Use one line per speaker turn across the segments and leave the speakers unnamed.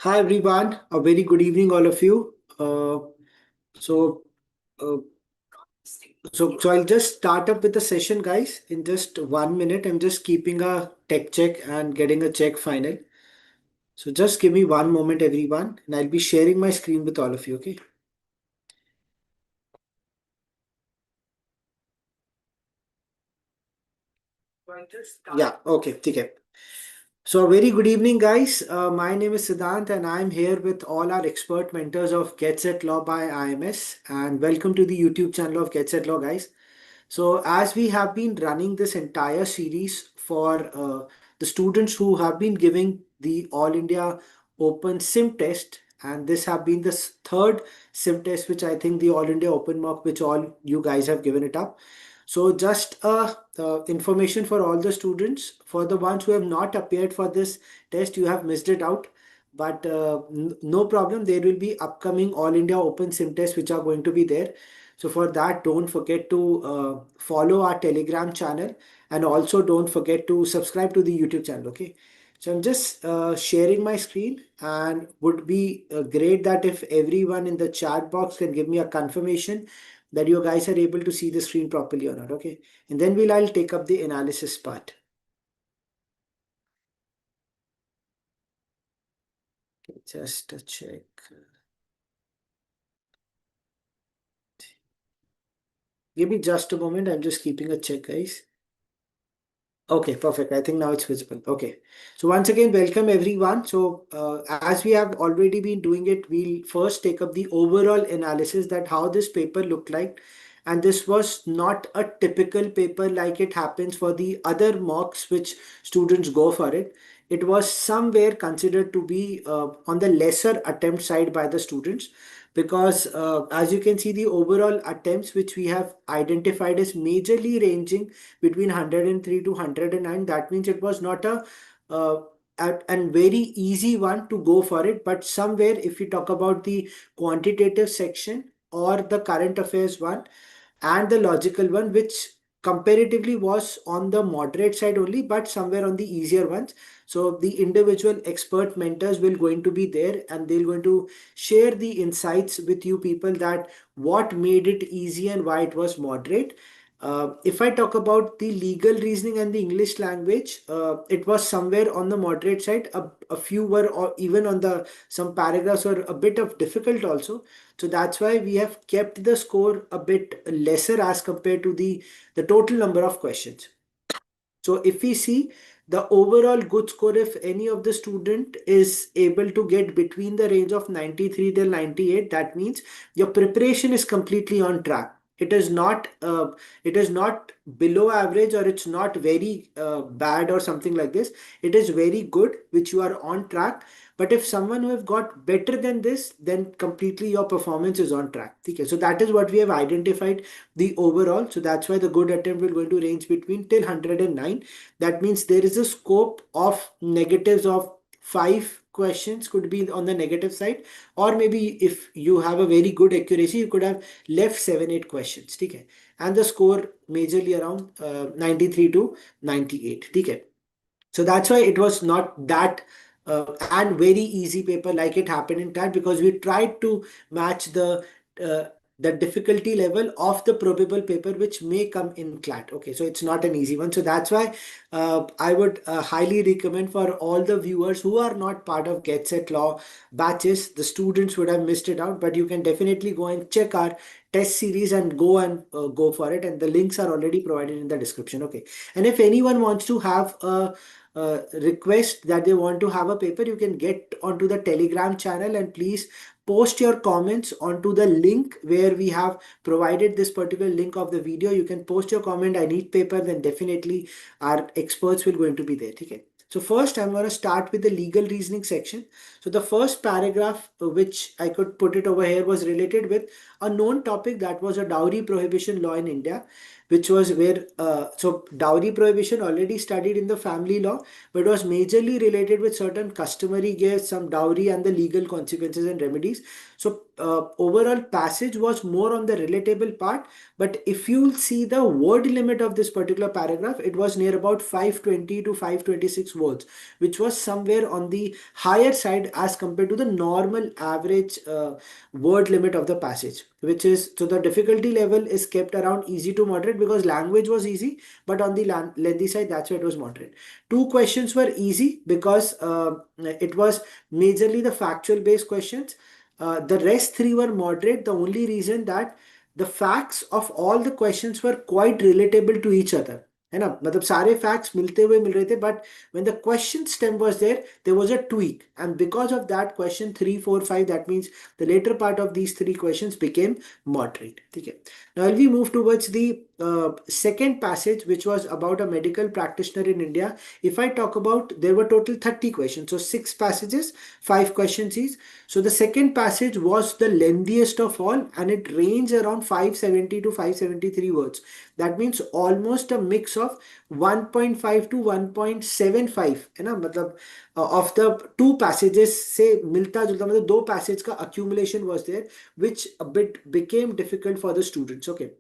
Hi everyone, a very good evening, all of you. So, uh, so I'll just start up with the session, guys. In just 1 minute, I'm just keeping a tech check and getting a check final. So just give me one moment, everyone, and I'll be sharing my screen with all of you. Okay? Yeah. Okay. Okay. So, a very good evening, guys. My name is Siddhant, and I'm here with all our expert mentors of Get Set Law by IMS. And welcome to the YouTube channel of Get Set Law, guys. So, as we have been running this entire series for the students who have been giving the All India Open Sim test, and this have been the third sim test, which I think the All India Open mock, which all you guys have given it up. So, just information for all the students. For the ones who have not appeared for this test, you have missed it out. But no problem. There will be upcoming All India Open Sim tests which are going to be there. So for that, don't forget to follow our Telegram channel, and also don't forget to subscribe to the YouTube channel. Okay. So I'm just sharing my screen, and would be great that if everyone in the chat box can give me a confirmation that you guys are able to see the screen properly or not. Okay. And then I'll take up the analysis part. Okay, just a check. Give me just a moment. I'm just keeping a check, guys. Okay, perfect. I think now it's visible. Okay. So once again, welcome everyone. So as we have already been doing it, we'll first take up the overall analysis that how this paper looked like. And this was not a typical paper like it happens for the other mocks which students go for it. It was somewhere considered to be on the lesser attempt side by the students, because as you can see, the overall attempts which we have identified is majorly ranging between 103 to 109. That means it was not a uh, and very easy one to go for it. But somewhere, if you talk about the quantitative section or the current affairs one and the logical one, which comparatively was on the moderate side only, but somewhere on the easier ones. So the individual expert mentors will going to be there, and they're going to share the insights with you people that what made it easy and why it was moderate. If I talk about the legal reasoning and the English language, it was somewhere on the moderate side. A few were or even on the some paragraphs were a bit of difficult also. So that's why we have kept the score a bit lesser as compared to the total number of questions. So if we see the overall good score, if any of the student is able to get between the range of 93 till 98, that means your preparation is completely on track. It is not below average, or it's not very bad or something like this. It is very good, which you are on track. But if someone who have got better than this, then completely your performance is on track. Okay, so that is what we have identified the overall. So that's why the good attempt will going to range between till 109. That means there is a scope of negatives of 5 questions could be on the negative side, or maybe if you have a very good accuracy, you could have left 7 8 questions. Okay, and the score majorly around 93 to 98. Okay, so that's why it was not that and very easy paper like it happened in CLAT, because we tried to match uh, the difficulty level of the probable paper which may come in CLAT. Okay, so it's not an easy one. So that's why I would highly recommend for all the viewers who are not part of Get Set Law batches. The students would have missed it out, but you can definitely go and check our test series and go for it. And the links are already provided in the description. Okay, and if anyone wants to have a request that they want to have a paper, you can get onto the Telegram channel, and please post your comments onto the link where we have provided this particular link of the video. You can post your comment, I need paper, then definitely our experts will going to be there. Okay, so first I'm going to start with the legal reasoning section. So the first paragraph which I could put it over here was related with a known topic, that was a dowry prohibition law in India, which was where so dowry prohibition already studied in the family law, but was majorly related with certain customary gifts, some dowry, and the legal consequences and remedies. So overall passage was more on the relatable part, but if you'll see the word limit of this particular paragraph, it was near about 520 to 526 words, which was somewhere on the higher side as compared to the normal average word limit of the passage, which is, so the difficulty level is kept around easy to moderate because language was easy, but on the lengthy side, that's why it was moderate. Two questions were easy because it was majorly the factual based questions. The rest three were moderate. The only reason that the facts of all the questions were quite relatable to each other, है ना, मतलब सारे facts मिलते हुए मिल रहे थे, but when the question stem was there was a tweak, and because of that, question 3, 4, 5, that means the later part of these three questions became moderate. Okay. Now we move towards the second passage, which was about a medical practitioner in India. If I talk about, there were total 30 questions, so 6 passages, 5 questions each. So the second passage was the lengthiest of all, and it ranged around 570 to 573 words. That means almost a mix of 1.5 to 1.75, है ना, मतलब of the two passages से मिलता जुलता, मतलब दो passage का accumulation was there, which a bit became difficult for the students. Okay.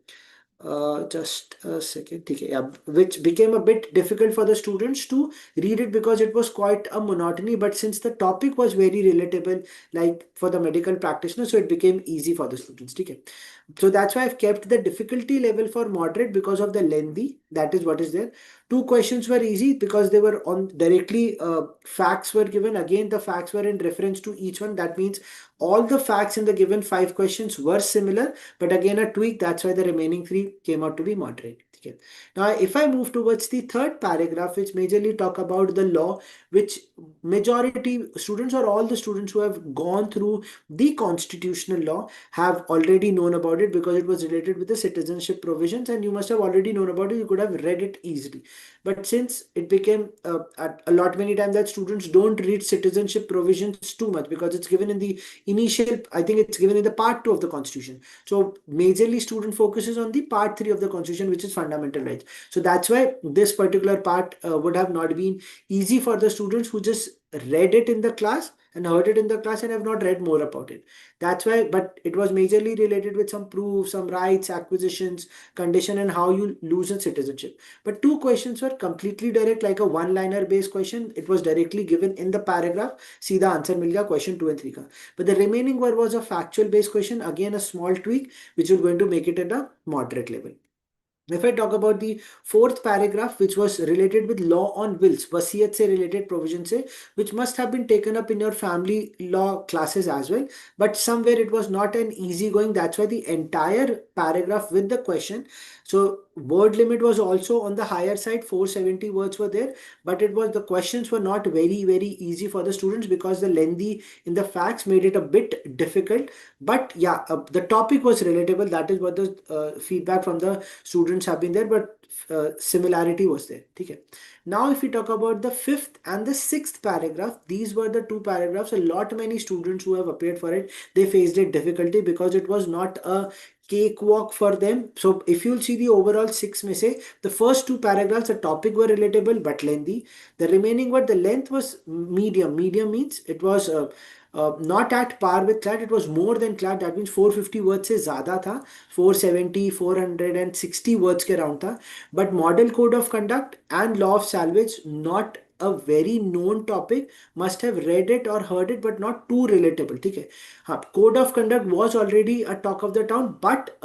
Just a second. Okay, yeah, which became a bit difficult for the students to read it because it was quite a monotony. But since the topic was very relatable, like for the medical practitioner, so it became easy for the students. Okay. So that's why I've kept the difficulty level for moderate because of the lengthy. That is what is there. Two questions were easy because they were on directly, facts were given. Again, the facts were in reference to each one. That means all the facts in the given 5 questions were similar, but again a tweak. That's why the remaining 3 came out to be moderate. Okay. Now, if I move towards the third paragraph, which majorly talk about the law, which majority students or all the students who have gone through the constitutional law have already known about it because it was related with the citizenship provisions, and you must have already known about it. You could have read it easily. But since it became a lot many times that students don't read citizenship provisions too much because it's given in the initial, I think it's given in the part 2 of the constitution. So majorly student focuses on the part 3 of the constitution, which is fundamental rights. So that's why this particular part would have not been easy for the students who just read it in the class and heard it in the class and have not read more about it. That's why, but it was majorly related with some proof, some rights, acquisitions, condition, and how you lose a citizenship. But two questions were completely direct, like a one-liner based question. It was directly given in the paragraph. सीधा answer मिल गया question 2 and 3 का. But the remaining one was a factual based question. Again, a small tweak, which is going to make it at a moderate level. If I talk about the fourth paragraph, which was related with law on wills, wasiyat se related provision se, which must have been taken up in your family law classes as well, but somewhere it was not an easy going. That's why the entire paragraph with the question. So word limit was also on the higher side, 470 words were there, but it was, the questions were not very easy for the students because the lengthy in the facts made it a bit difficult. But yeah, the topic was relatable. That is what the feedback from the students have been there, but similarity was there. Okay. Now, if we talk about the fifth and the sixth paragraph, these were the two paragraphs. A lot many students who have appeared for it, they faced it difficulty because it was not a cakewalk for them. So if you'll see the overall 6 may say, the first two paragraphs, the topic were relatable but lengthy. The remaining were, the length was medium. Medium means it was not at par with CLAT, it was more than CLAT. That means 450 words से ज़्यादा था, 470 460 words के round था. But model code of conduct and law of salvage, not a very known topic, must have read it or heard it, but not too relatable. ठीक है. हाँ, code of conduct was already a talk of the town, but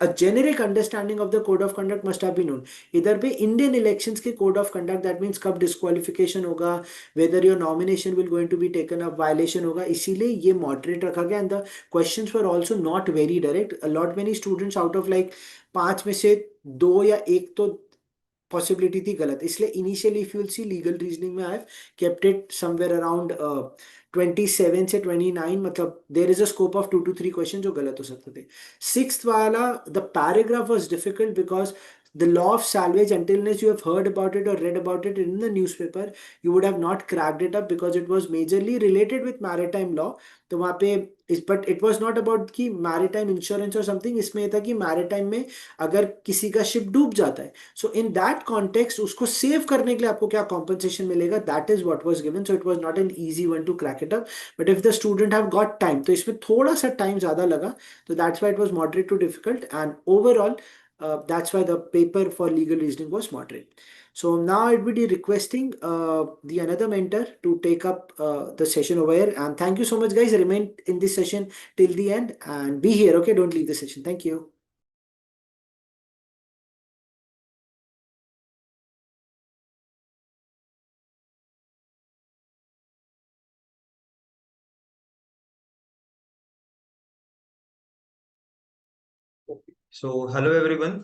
a generic understanding of the code of conduct must have been known. इधर पे Indian elections के code of conduct, that means कब disqualification होगा, whether your nomination will going to be taken up, violation होगा, इसीलिए ये moderate रखा गया. And the questions were also not very direct. A lot many students out of like 5 में से 2 या 1 तो पॉसिबिलिटी थी गलत, इसलिए initially if you will see legal reasoning में I have kept it somewhere around 27 से 29, मतलब there is a scope of 2 to 3 question जो गलत हो सकते थे. सिक्स्थ वाला, the paragraph was difficult because the law of salvage, until unless you have heard about it or read about it in the newspaper, you would have not cracked it up, because it was majorly related with maritime law. तो वहाँ पे इस, but it was not about कि maritime insurance और something, इसमें ये था कि मैरिटाइम में अगर किसी का शिप डूब जाता है, सो इन दैट कॉन्टेक्स्ट उसको सेव करने के लिए आपको क्या कॉम्पनसेशन मिलेगा, that is what was given. So it was not an easy one to crack it up, but if the student have got time, तो इसमें थोड़ा सा टाइम ज्यादा लगा, तो that's why it was moderate to difficult, and overall that's why the paper for legal reasoning was moderate. So now I'd be requesting the another mentor to take up the session over here. And thank you so much, guys. Remain in this session till the end and be here. Okay, don't leave the session. Thank you.
So, hello everyone.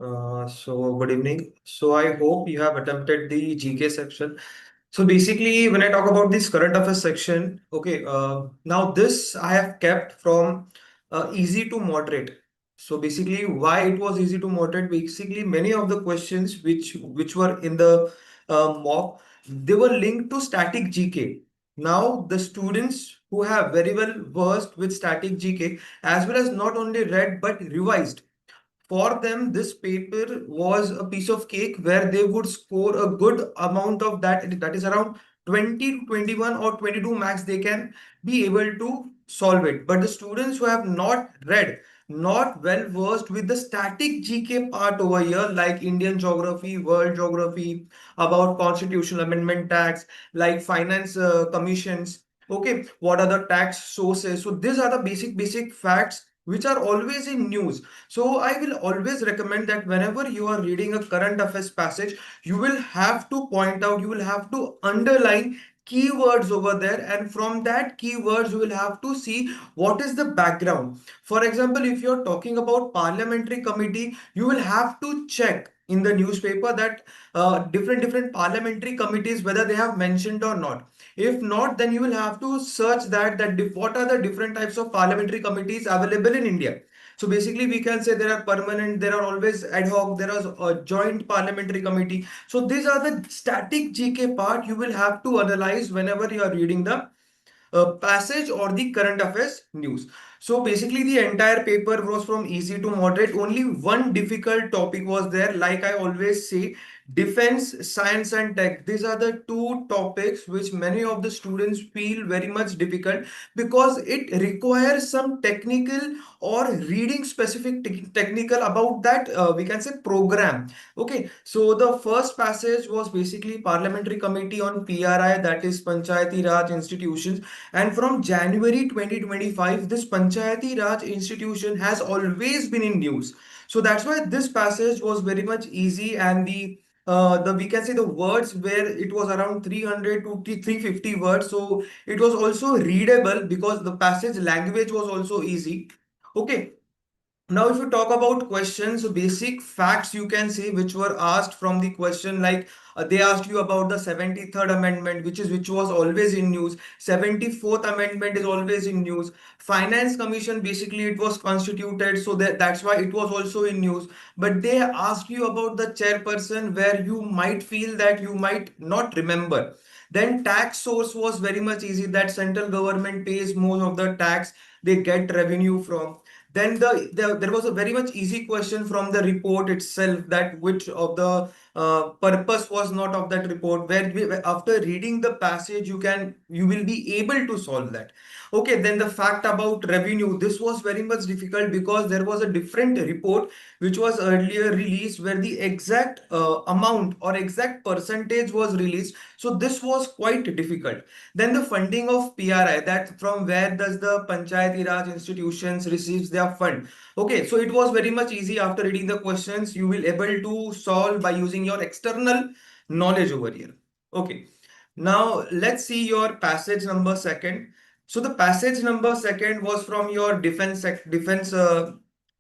Good evening. So, I hope you have attempted the GK section. So, basically, when I talk about this current affairs section, okay, now this I have kept from easy to moderate. So, basically, why it was easy to moderate? Basically, many of the questions which were in the mock, they were linked to static GK. Now, the students who have very well versed with static GK, as well as not only read but revised, for them this paper was a piece of cake where they would score a good amount of that, that is around 20 to 21 or 22 max. They can be able to solve it, but the students who have not read, not well versed with the static GK part over here, like Indian geography, world geography, about constitutional amendment tax, like finance commissions, okay, what are the tax sources, so these are the basic facts which are always in news. So I will always recommend that whenever you are reading a current affairs passage, you will have to point out, you will have to underline keywords over there, and from that keywords you will have to see what is the background. For example, if you're talking about parliamentary committee, you will have to check in the newspaper that different parliamentary committees, whether they have mentioned or not. If not, then you will have to search that what are the different types of parliamentary committees available in India. So basically, we can say there are permanent, there are always ad hoc, there is a joint parliamentary committee. So these are the static GK part you will have to analyze whenever you are reading the passage or the current affairs news. So basically, the entire paper was from easy to moderate. Only one difficult topic was there. Like I always say, defense, science, and tech. These are the two topics which many of the students feel very much difficult because it requires some technical or reading specific technical about that, we can say, program. Okay, so the first passage was basically parliamentary committee on PRI, that is Panchayati Raj institutions. And from January 2025, this Panchayati Raj institution has always been in news. So that's why this passage was very much easy, and the we can say the words where it was around 300 to 350 words. So it was also readable because the passage language was also easy. Okay, now, if you talk about questions, so basic facts you can say which were asked from the question, like they asked you about the 73rd amendment, which was always in news. 74th amendment is always in news. Finance commission, basically it was constituted, so that's why it was also in news. But they asked you about the chairperson, where you might feel that you might not remember. Then tax source was very much easy, that central government pays most of the tax they get revenue from. Then there was a very much easy question from the report itself, that which of the purpose was not of that report, where after reading the passage you will be able to solve that. Okay, then the fact about revenue, this was very much difficult because there was a different report which was earlier released where the exact amount or exact percentage was released. So this was quite difficult. Then the funding of PRI, that from where does the Panchayati Raj institutions receives their fund. Okay, so it was very much easy. After reading the questions, you will able to solve by using your external knowledge over here. Okay, now let's see your passage number second. So the passage number second was from your defense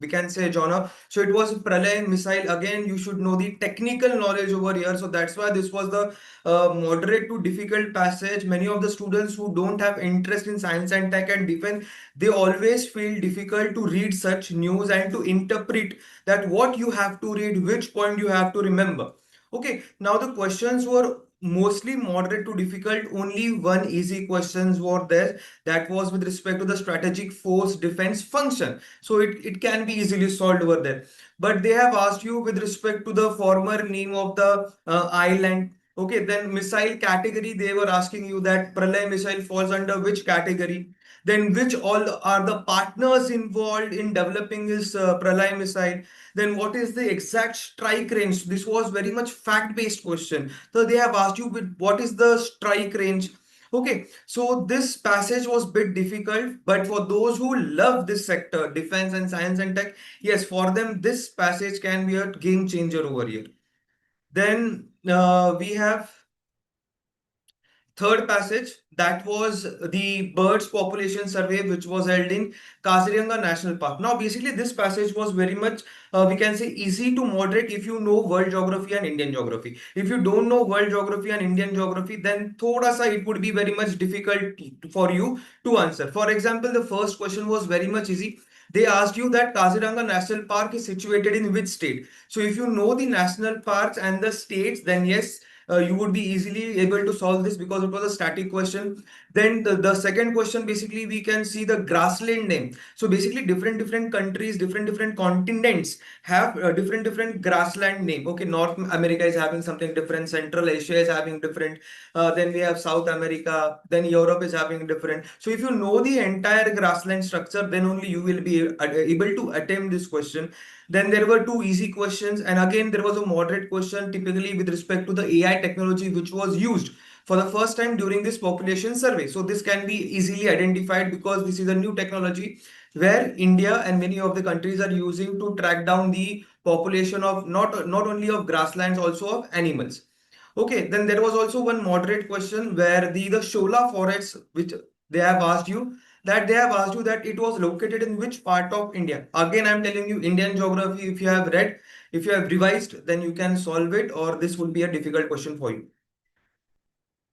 we can say genre. So it was Pralay missile. Again, you should know the technical knowledge over here. So that's why this was the moderate to difficult passage. Many of the students who don't have interest in science and tech and defense, they always feel difficult to read such news and to interpret that what you have to read, which point you have to remember. Okay, now the questions were mostly moderate to difficult. Only one easy questions were there, that was with respect to the strategic force defense function. So it can be easily solved over there. But they have asked you with respect to the former name of the island. Okay, then missile category, they were asking you that Pralay missile falls under which category. Then which all are the partners involved in developing this Pralay missile. Then what is the exact strike range? This was very much fact-based question. So they have asked you with what is the strike range. Okay, so this passage was bit difficult, but for those who love this sector, defense and science and tech, yes, for them this passage can be a game changer over here. Then we have third passage, that was the birds population survey which was held in Kaziranga National Park. Now basically this passage was very much we can say easy to moderate if you know world geography and Indian geography. If you don't know world geography and Indian geography, then thoda sa it would be very much difficult for you to answer. For example, the first question was very much easy. They asked you that Kaziranga National Park is situated in which state. So if you know the national parks and the states, then yes, you would be easily able to solve this because it was a static question. Then the second question, basically we can see the grassland name. So basically different countries, different continents have different grassland name. Okay, North America is having something different, Central Asia is having different, then we have South America, then Europe is having different. So if you know the entire grassland structure, then only you will be able to attempt this question. Then there were two easy questions, and again there was a moderate question typically with respect to the AI technology which was used for the first time during this population survey. So this can be easily identified because this is a new technology where India and many of the countries are using to track down the population of not only of grasslands, also of animals. Okay, then there was also one moderate question where the Shola forests, which they have asked you, that they have asked you that it was located in which part of India. Again, I'm telling you Indian geography, if you have read, if you have revised, then you can solve it, or this would be a difficult question for you.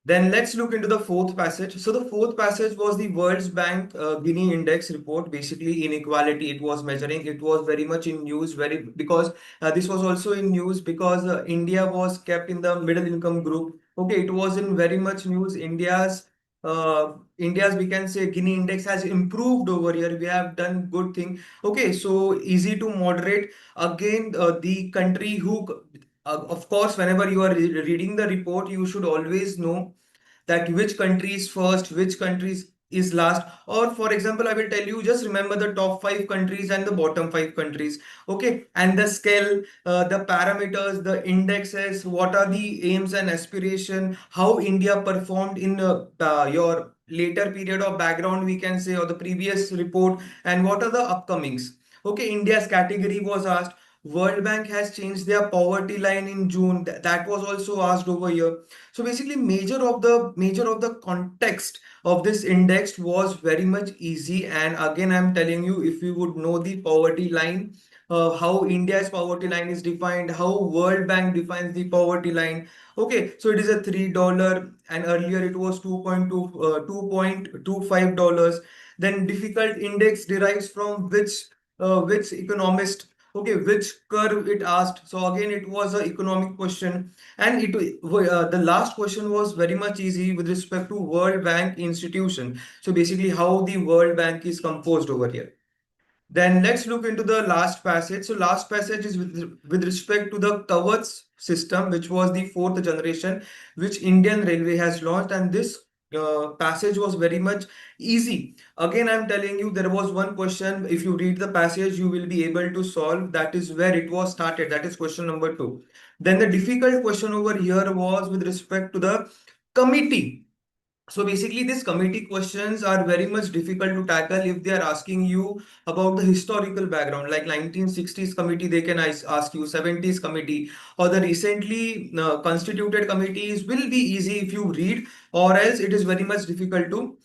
Then let's look into the fourth passage. So the fourth passage was the World Bank Gini Index report. Basically, inequality it was measuring. It was very much in news, very because this was also in news because India was kept in the middle income group. Okay, it was in very much news. India's we can say Gini Index has improved over here. We have done good thing. Okay, so easy to moderate. Again, the country who of course, whenever you are reading the report, you should always know that which country is first, which countries is last. Or for example, I will tell you, just remember the top five countries and the bottom five countries. Okay, and the scale, the parameters, the indexes, what are the aims and aspiration, how India performed in your later period of background, we can say, or the previous report, and what are the upcomings. Okay, India's category was asked. World Bank has changed their poverty line in June. That was also asked over here. So basically, major of the context of this index was very much easy. And again, I'm telling you, if you would know the poverty line, how India's poverty line is defined, how World Bank defines the poverty line. Okay, so it is a $3, and earlier it was 2.25 dollars. Then difficult index derives from which economist. Okay, which curve it asked. So again, it was an economic question, and the last question was very much easy with respect to World Bank institution. So basically, how the World Bank is composed over here. Then let's look into the last passage. So last passage is with respect to the Kavach system, which was the fourth generation, which Indian Railway has launched. And this passage was very much easy. Again, I'm telling you, there was one question. If you read the passage, you will be able to solve. That is where it was started. That is question number 2. Then the difficult question over here was with respect to the committee. So basically, these committee questions are very much difficult to tackle if they are asking you about the historical background, like 1960s committee, they can ask you 70s committee, or the recently constituted committees will be easy if you read, or else it is very much difficult to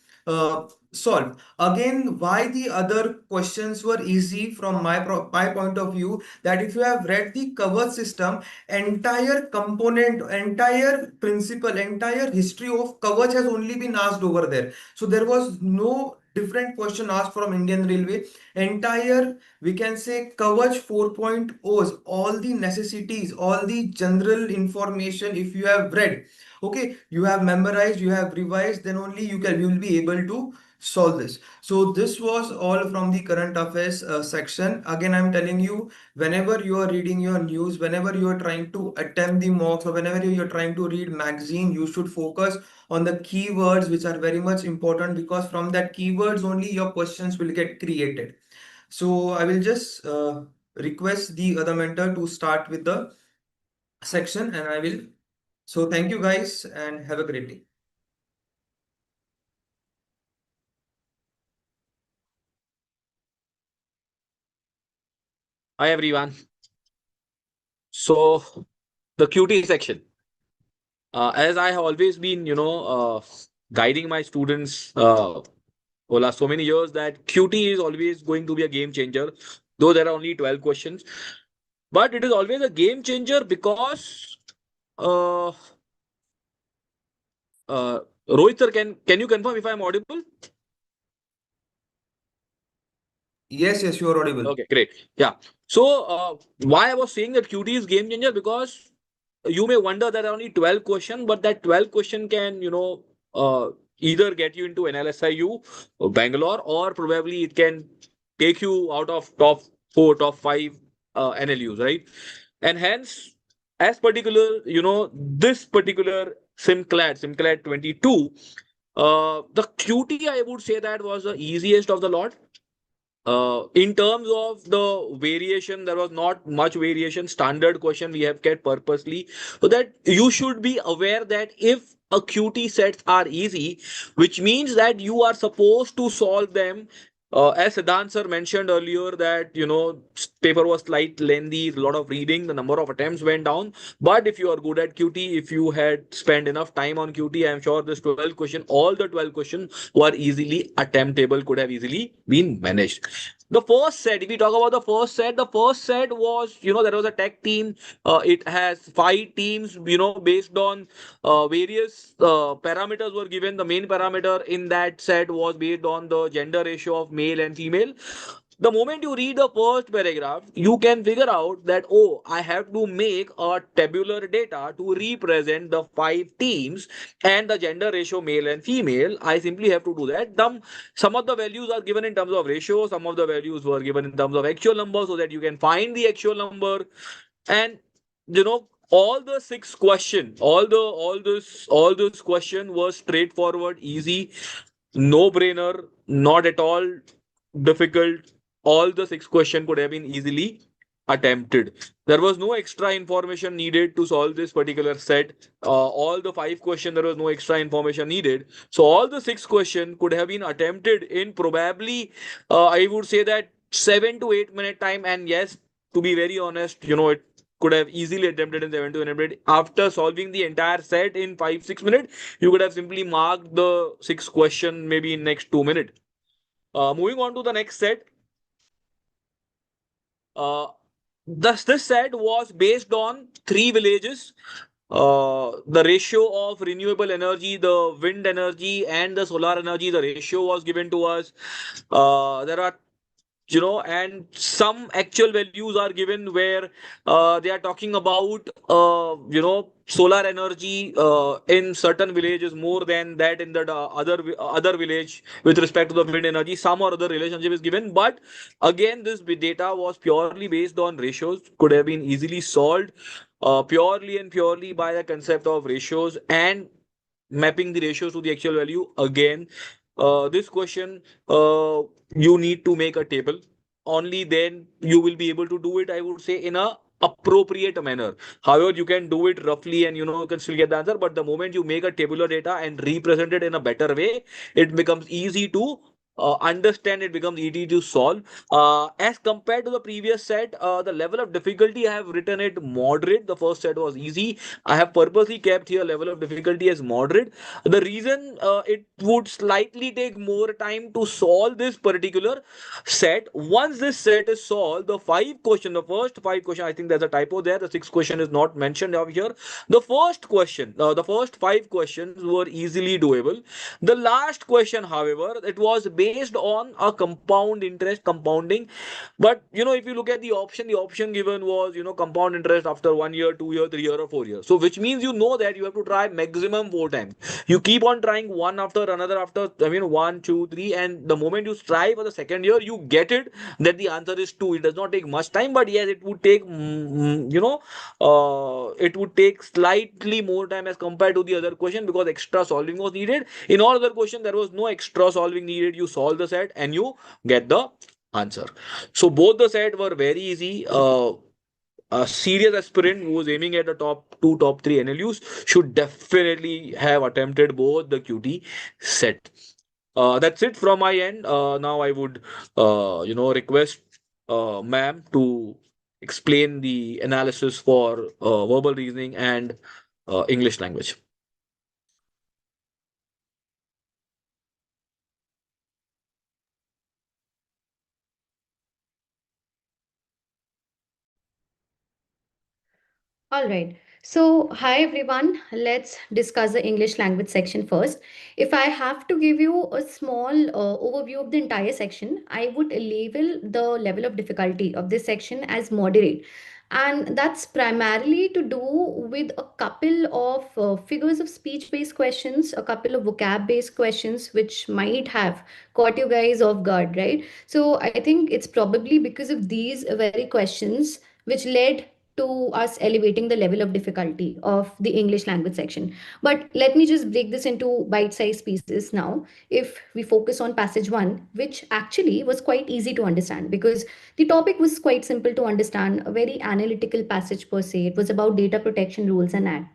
solve. Again, why the other questions were easy from my point of view, that if you have read the cover system, entire component, entire principle, entire history of Kavach has only been asked over there. So there was no different question asked from Indian Railway. Entire, we can say, Kavach 4.0's, all the necessities, all the general information, if you have read, okay, you have memorized, you have revised, then only you will be able to solve this. So this was all from the current affairs section. Again, I'm telling you, whenever you are reading your news, whenever you are trying to attempt the mocks, or whenever you are trying to read magazine, you should focus on the keywords which are very much important, because from that keywords only your questions will get created. So I will just request the other mentor to start with the section, and I will. So thank you guys and have a great day.
Hi everyone. So the QT section. As I have always been, guiding my students for last so many years, that QT is always going to be a game changer. Though there are only 12 questions, but it is always a game changer because uh, uh, Rohit sir, can you confirm if I am audible?
Yes, you are audible.
Okay, great. Yeah. So why I was saying that QT is game changer, because you may wonder that there are only 12 questions, but that 12 question can, either get you into NLSIU or Bangalore, or probably it can take you out of top four, top five NLUs, right? And hence, as particular, this particular SimCLAT 22, the QT, I would say that was the easiest of the lot. In terms of the variation, there was not much variation. Standard question we have kept purposely, so that you should be aware that if a QT sets are easy, which means that you are supposed to solve them. As Siddhant sir mentioned earlier, that paper was slight lengthy, a lot of reading, the number of attempts went down. But if you are good at QT, if you had spent enough time on QT, I am sure this 12 question, all the 12 questions were easily attemptable, could have easily been managed. The first set, if we talk about the first set was, there was a tech team. It has 5 teams, based on various parameters were given. The main parameter in that set was based on the gender ratio of male and female. The moment you read the first paragraph, you can figure out that, oh, I have to make a tabular data to represent the 5 teams and the gender ratio male and female. I simply have to do that. Some of the values are given in terms of ratio, some of the values were given in terms of actual number, so that you can find the actual number. And all the 6 question, all this question was straightforward, easy, no brainer, not at all difficult. All the 6 question could have been easily attempted. There was no extra information needed to solve this particular set. All the 5 question, there was no extra information needed. So all the 6 question could have been attempted in probably, I would say that 7 to 8 minute time. And yes, to be very honest, it could have easily attempted in 7 to 8 minutes. After solving the entire set in 5-6 minutes, you could have simply marked the 6 question maybe in next 2 minutes. Moving on to the next set. Uh, this set was based on 3 villages. The ratio of renewable energy, the wind energy, and the solar energy, the ratio was given to us. There are, and some actual values are given where they are talking about, solar energy in certain villages more than that in the other village with respect to the wind energy. Some or other relationship is given, but again, this data was purely based on ratios, could have been easily solved purely and purely by the concept of ratios and mapping the ratios to the actual value. Again, this question, you need to make a table. Only then you will be able to do it, I would say, in a appropriate manner. However, you can do it roughly and you can still get the answer. But the moment you make a tabular data and represent it in a better way, it becomes easy to understand, it becomes easy to solve. As compared to the previous set, the level of difficulty I have written it moderate. The first set was easy. I have purposely kept here level of difficulty as moderate. The reason it would slightly take more time to solve this particular set. Once this set is solved, the first five question, I think there's a typo there. The sixth question is not mentioned over here. The first five questions were easily doable. The last question, however, it was based on a compound interest compounding. But if you look at the option given was compound interest after 1 year, 2 year, 3 year, or 4 years. So which means that you have to try maximum 4 times. You keep on trying one after another after one, two, three, and the moment you try for the second year, you get it that the answer is two. It does not take much time, but yes, it would take it would take slightly more time as compared to the other question because extra solving was needed. In all other question, there was no extra solving needed. You solve the set and you get the answer. So both the set were very easy. A serious aspirant who was aiming at the top two, top three NLUs should definitely have attempted both the QT set. That's it from my end. Now I would, request ma'am to explain the analysis for verbal reasoning and English language.
All right. So, hi everyone. Let's discuss the English language section first. If I have to give you a small overview of the entire section, I would label the level of difficulty of this section as moderate. And that's primarily to do with a couple of figures of speech based questions, a couple of vocab based questions, which might have caught you guys off guard, right? So, I think it's probably because of these very questions which led to us elevating the level of difficulty of the English language section. But let me just break this into bite-sized pieces now. If we focus on passage one, which actually was quite easy to understand because the topic was quite simple to understand, a very analytical passage per se. It was about data protection rules and act,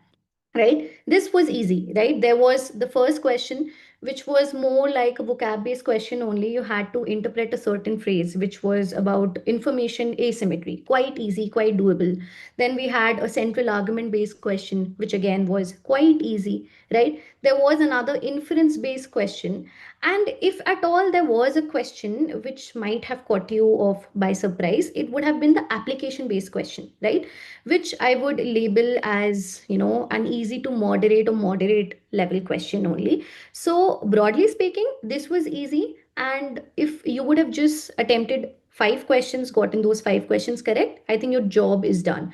right? This was easy, right? There was the first question, which was more like a vocab based question only. You had to interpret a certain phrase, which was about information asymmetry. Quite easy, quite doable. Then we had a central argument based question, which again was quite easy, right? There was another inference based question. And if at all there was a question which might have caught you off by surprise, it would have been the application based question, right? Which I would label as, an easy to moderate or moderate level question only. So, broadly speaking, this was easy. And if you would have just attempted 5 questions, gotten those 5 questions correct, I think your job is done.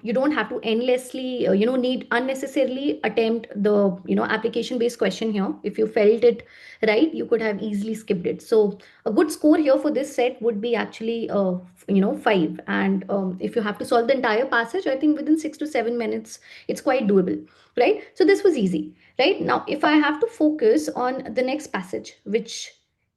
You don't have to endlessly, need unnecessarily attempt the, application based question here. If you felt it right, you could have easily skipped it. So, a good score here for this set would be actually 5. And if you have to solve the entire passage, I think within 6 to 7 minutes it's quite doable, right? So this was easy, right? Now if I have to focus on the next passage, which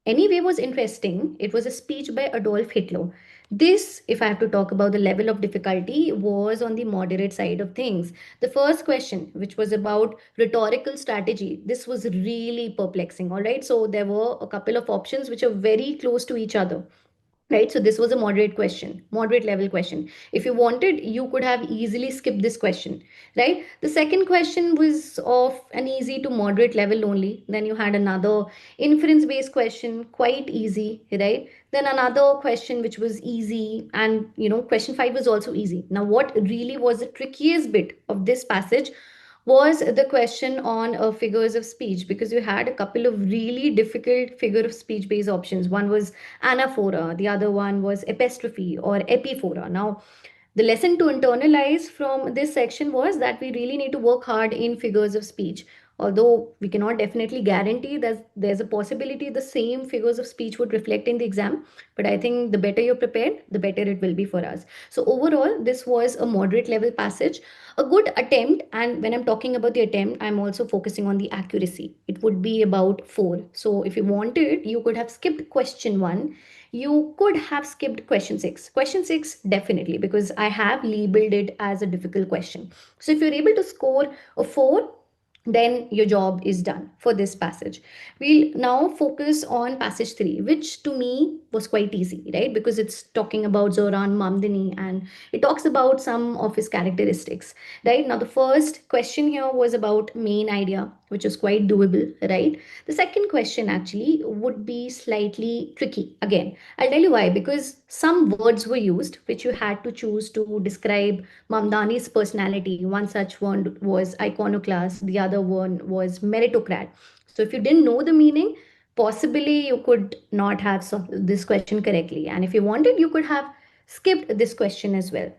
anyway was interesting, it was a speech by Adolf Hitler. This, if I have to talk about the level of difficulty, was on the moderate side of things. The first question, which was about rhetorical strategy, this was really perplexing. All right, so there were a couple of options which are very close to each other, right? So this was a moderate question, moderate level question. If you wanted, you could have easily skipped this question, right? The second question was of an easy to moderate level only. Then you had another inference based question, quite easy, right? Then another question which was easy, and question 5 was also easy. Now what really was the trickiest bit of this passage was the question on figures of speech, because you had a couple of really difficult figure of speech based options. One was anaphora, the other one was epistrophe or epiphora. Now, the lesson to internalize from this section was that we really need to work hard in figures of speech. Although we cannot definitely guarantee that there's a possibility the same figures of speech would reflect in the exam, but I think the better you're prepared, the better it will be for us. So, overall, this was a moderate level passage, a good attempt. And when I'm talking about the attempt, I'm also focusing on the accuracy. It would be about 4. So, if you wanted, you could have skipped question 1, you could have skipped question 6. Question 6, definitely, because I have labeled it as a difficult question. So if you're able to score a 4, then your job is done for this passage. We'll now focus on passage 3, which to me was quite easy, right? Because it's talking about Zoran Mamdani and it talks about some of his characteristics, right? Now, the first question here was about main idea, which is quite doable, right? The second question actually would be slightly tricky. Again, I'll tell you why, because some words were used which you had to choose to describe Mamdani's personality. One such one was iconoclast, the other one was meritocrat. So if you didn't know the meaning, possibly you could not have solved this question correctly. And if you wanted, you could have skipped this question as well,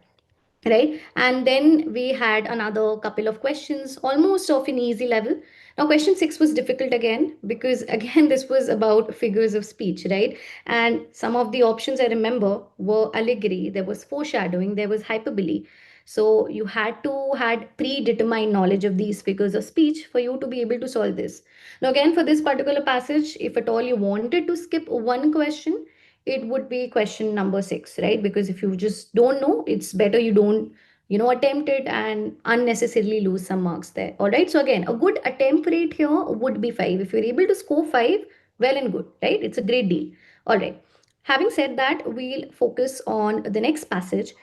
right? And then we had another couple of questions almost of an easy level. Now question 6 was difficult again, because again this was about figures of speech, right? And some of the options I remember were allegory, there was foreshadowing, there was hyperbole. So you had to had predetermined knowledge of these figures of speech for you to be able to solve this. Now again, for this particular passage, if at all you wanted to skip one question, it would be question number 6, right? Because if you just don't know, it's better you don't, attempt it and unnecessarily lose some marks there. All right. So again, a good attempt rate here would be 5. If you're able to score 5, well and good, right? It's a great deal. All right. Having said that, we'll focus on the next passage,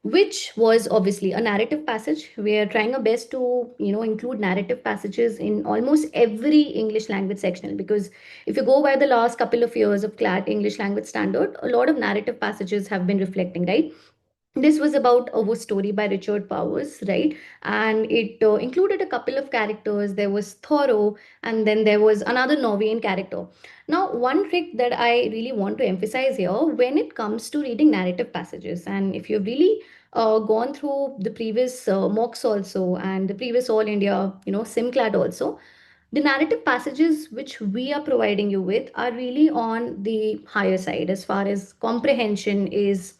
which was obviously a narrative passage. We are trying our best to, include narrative passages in almost every English language sectional, because if you go by the last couple of years of CLAT English language standard, a lot of narrative passages have been reflecting, right? This was about a story by Richard Powers, right? And it included a couple of characters. There was Thoreau, and then there was another Norwegian character. Now, one trick that I really want to emphasize here when it comes to reading narrative passages, and if you've really gone through the previous mocks also and the previous All India, SimCLAT also, the narrative passages which we are providing you with are really on the higher side as far as comprehension is,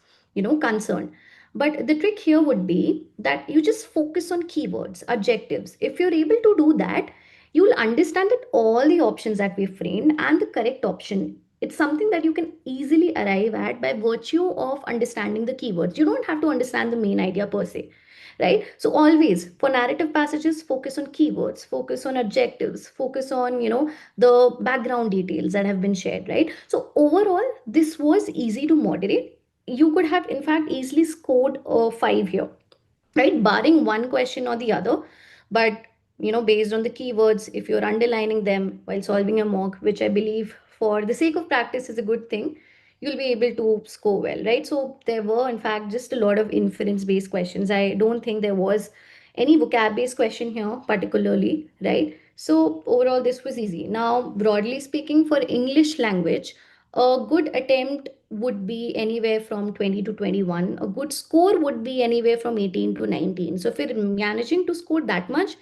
concerned. But the trick here would be that you just focus on keywords, adjectives. If you're able to do that, you will understand that all the options that we've framed and the correct option, it's something that you can easily arrive at by virtue of understanding the keywords. You don't have to understand the main idea per se, right? So always for narrative passages, focus on keywords, focus on adjectives, focus on, the background details that have been shared, right? So overall, this was easy to moderate. You could have in fact easily scored a 5 here, right? Barring one question or the other. But, based on the keywords, if you're underlining them while solving a mock, which I believe for the sake of practice is a good thing, you'll be able to score well, right? So there were, in fact, just a lot of inference based questions. I don't think there was any vocab based question here, particularly, right? So overall, this was easy. Now, broadly speaking, for English language, a good attempt would be anywhere from 20 to 21. A good score would be anywhere from 18 to 19. So if you're managing to score that much,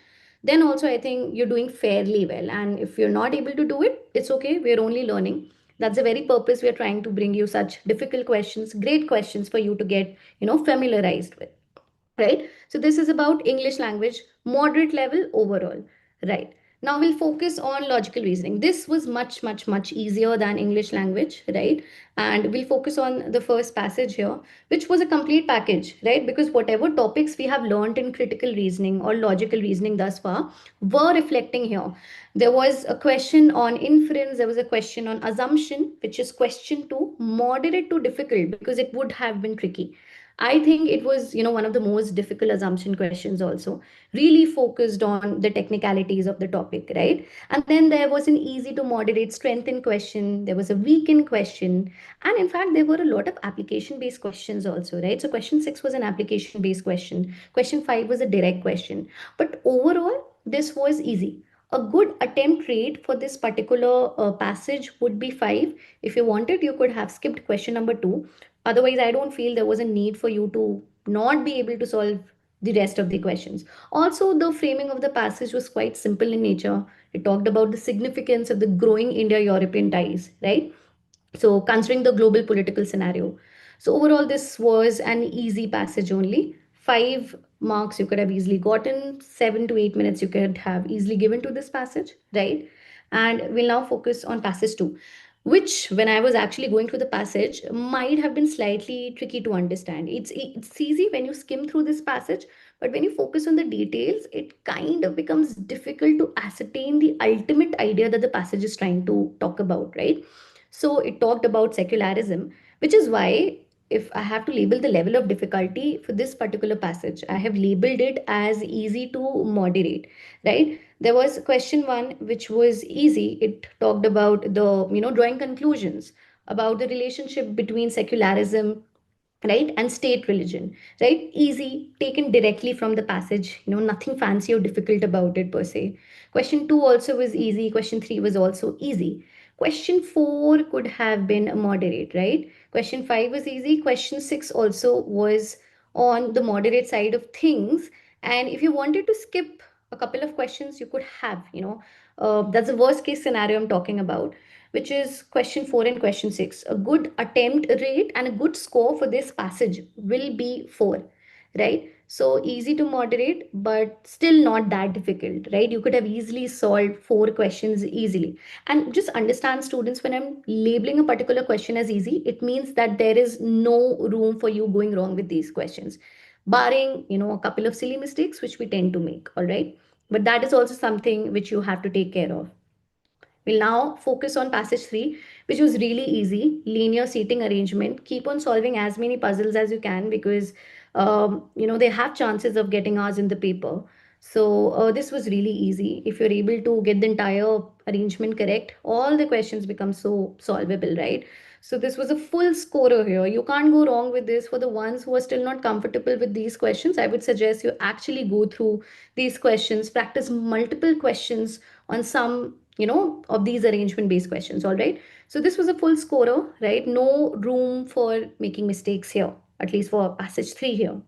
then also I think you're doing fairly well. And if you're not able to do it, it's okay. We're only learning. That's the very purpose we're trying to bring you such difficult questions, great questions for you to get, familiarized with, right? So this is about English language, moderate level overall, right? Now we'll focus on logical reasoning. This was much, much, much easier than English language, right? And we'll focus on the first passage here, which was a complete package, right? Because whatever topics we have learned in critical reasoning or logical reasoning thus far were reflecting here. There was a question on inference, there was a question on assumption, which is question 2, moderate to difficult because it would have been tricky. I think it was, one of the most difficult assumption questions also, really focused on the technicalities of the topic, right? And then there was an easy to moderate strengthen question, there was a weaken question, and in fact, there were a lot of application based questions also, right? So question 6 was an application based question, question 5 was a direct question. But overall, this was easy. A good attempt rate for this particular passage would be 5. If you wanted, you could have skipped question number 2. Otherwise, I don't feel there was a need for you to not be able to solve the rest of the questions. Also, the framing of the passage was quite simple in nature. It talked about the significance of the growing India-European ties, right? So considering the global political scenario. So overall, this was an easy passage only. 5 marks you could have easily gotten, 7 to 8 minutes you could have easily given to this passage, right? And we'll now focus on passage 2, which when I was actually going through the passage might have been slightly tricky to understand. It's easy when you skim through this passage, But when you focus on the details, it kind of becomes difficult to ascertain the ultimate idea that the passage is trying to talk about, right? So it talked about secularism, which is why if I have to label the level of difficulty for this particular passage, I have labeled it as easy to moderate, right? There was question one, which was easy. It talked about the, drawing conclusions about the relationship between secularism, right, and state religion, right? Easy, taken directly from the passage, nothing fancy or difficult about it per se. Question two also was easy. Question three was also easy. Question four could have been moderate, right? Question five was easy. Question six also was on the moderate side of things. And if you wanted to skip a couple of questions, you could have, that's the worst case scenario I'm talking about, which is question 4 and question 6. A good attempt rate and a good score for this passage will be 4, right? So easy to moderate, but still not that difficult, right? You could have easily solved 4 questions easily. And just understand, students, when I'm labeling a particular question as easy, it means that there is no room for you going wrong with these questions, barring, a couple of silly mistakes, which we tend to make, all right? But that is also something which you have to take care of. We'll now focus on passage 3, which was really easy, linear seating arrangement. Keep on solving as many puzzles as you can because, they have chances of getting ours in the paper. So this was really easy. If you're able to get the entire arrangement correct, all the questions become so solvable, right? So this was a full scorer here. You can't go wrong with this. For the ones who are still not comfortable with these questions, I would suggest you actually go through these questions, practice multiple questions on some, of these arrangement based questions. All right, so this was a full scorer, right? No room for making mistakes here, at least for passage 3 here,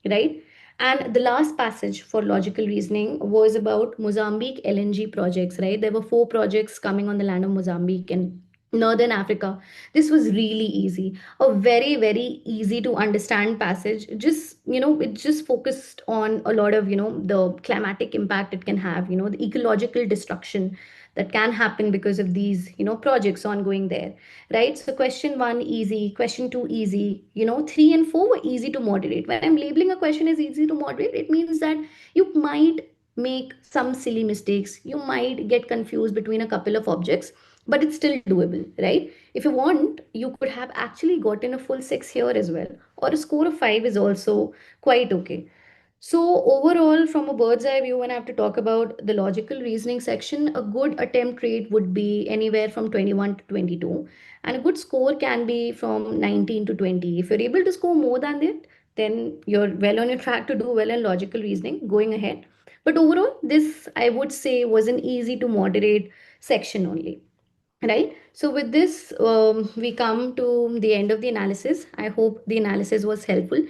right? And the last passage for logical reasoning was about Mozambique LNG projects, right? There were 4 projects coming on the land of Mozambique and Northern Africa. This was really easy, a very, very easy to understand passage. Just, it just focused on a lot of, the climatic impact it can have, the ecological destruction that can happen because of these, projects ongoing there, right? So question 1 easy, question 2 easy, 3 and 4 were easy to moderate. When I'm labeling a question as easy to moderate, it means that you might make some silly mistakes, you might get confused between a couple of objects, but it's still doable, right? If you want, you could have actually gotten a full 6 here as well, or a score of 5 is also quite okay. So overall, from a bird's eye view, when I have to talk about the logical reasoning section, a good attempt rate would be anywhere from 21 to 22, and a good score can be from 19 to 20. If you're able to score more than that, then you're well on your track to do well in logical reasoning going ahead. But overall, this I would say was an easy to moderate section only. Right. So with this, we come to the end of the analysis. I hope the analysis was helpful.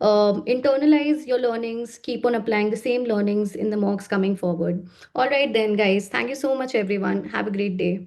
Internalize your learnings, keep on applying the same learnings in the mocks coming forward. All right, then, guys. Thank you so much, everyone. Have a great day.